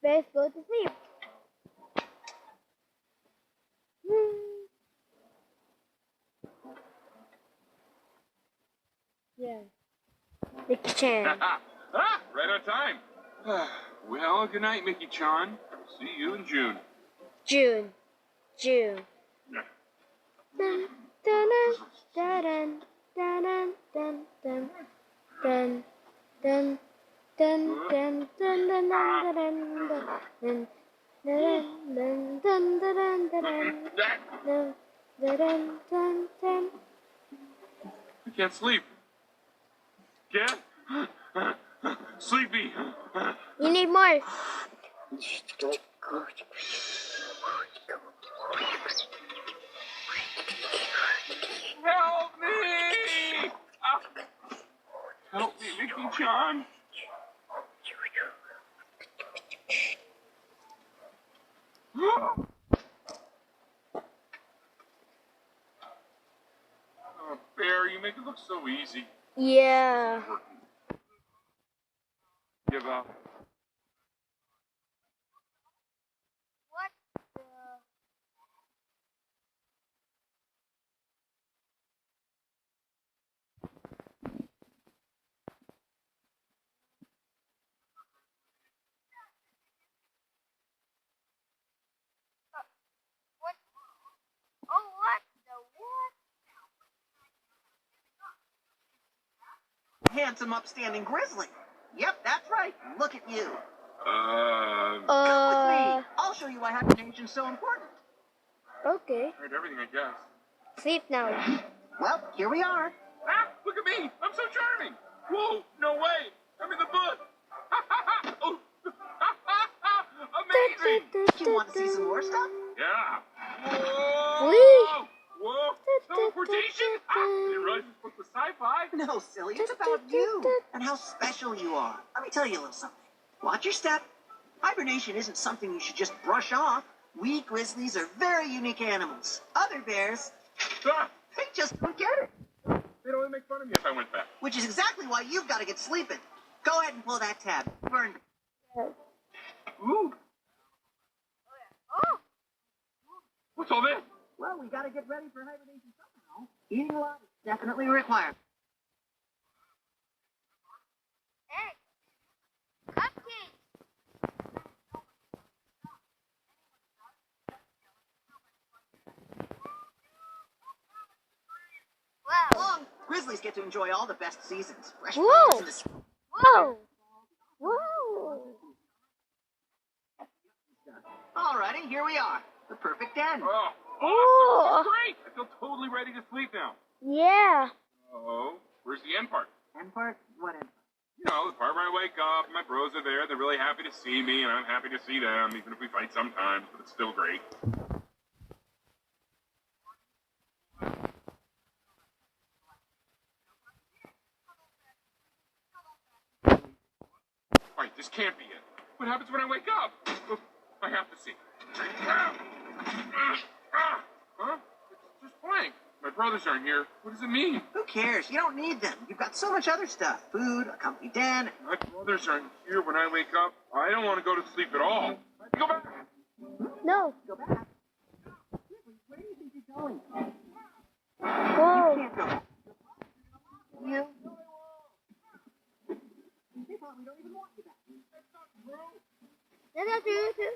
bears go to sleep. Yeah. Mickey Chan. Right on time. Well, good night, Mickey-chan. See you in June. June. Yeah. Dun, dun, dun, dun, dun, dun, dun, dun, dun, dun, dun, dun, dun, dun, dun, dun, dun, dun, dun, dun. I can't sleep. Can't? Sleepy. You need more. Help me! Help me, Mickey-chan. Oh, Bear, you make it look so easy. Yeah. Give up. What the? What? Oh, what the what? Handsome, upstanding grizzly. Yep, that's right. Look at you. Uh, Come with me. I'll show you why hibernation's so important. Okay. Heard everything, I guess. Sleep now. Well, here we are. Ah, look at me! I'm so charming! Whoa, no way! I'm in the book! Oh. Amazing! Do you want to see some more stuff? Yeah! Whoa! Whee! Whoa! Teleportation? Didn't realize this book was sci-fi. No, silly. It's about you and how special you are. Let me tell you a little something. Watch your step. Hibernation isn't something you should just brush off. We grizzlies are very unique animals. Other bears, Ah, they just don't get it. they'd only make fun of me if I went back. Which is exactly why you've got to get sleeping. Go ahead and pull that tab. Burn. Ooh! Oh. What's all this? Well, we got to get ready for hibernation somehow. Eating a lot is definitely required. Hey. Cupcake. Wow. Long, grizzlies get to enjoy all the best seasons. Fresh Whoa. flowers in the spring. Whoa. Whoa. Alrighty, here we are. The perfect den. Oh, Ooh. awesome! This is great! I feel totally ready to sleep now. Yeah. Oh, where's the end part? End part? What end? You know, the part where I wake up, my bros are there, they're really happy to see me, and I'm happy to see them, even if we fight sometimes, but it's still great. Wait, this can't be it. What happens when I wake up? Oh, I have to see. Huh? It's just blank. My brothers aren't here. What does it mean? Who cares? You don't need them. You've got so much other stuff. Food, a comfy den. My brothers aren't here when I wake up. I don't want to go to sleep at all. Go back. No. Go back. Where do you think you're going? Whoa. You can't go back. You? They probably don't even want you back. That's not true.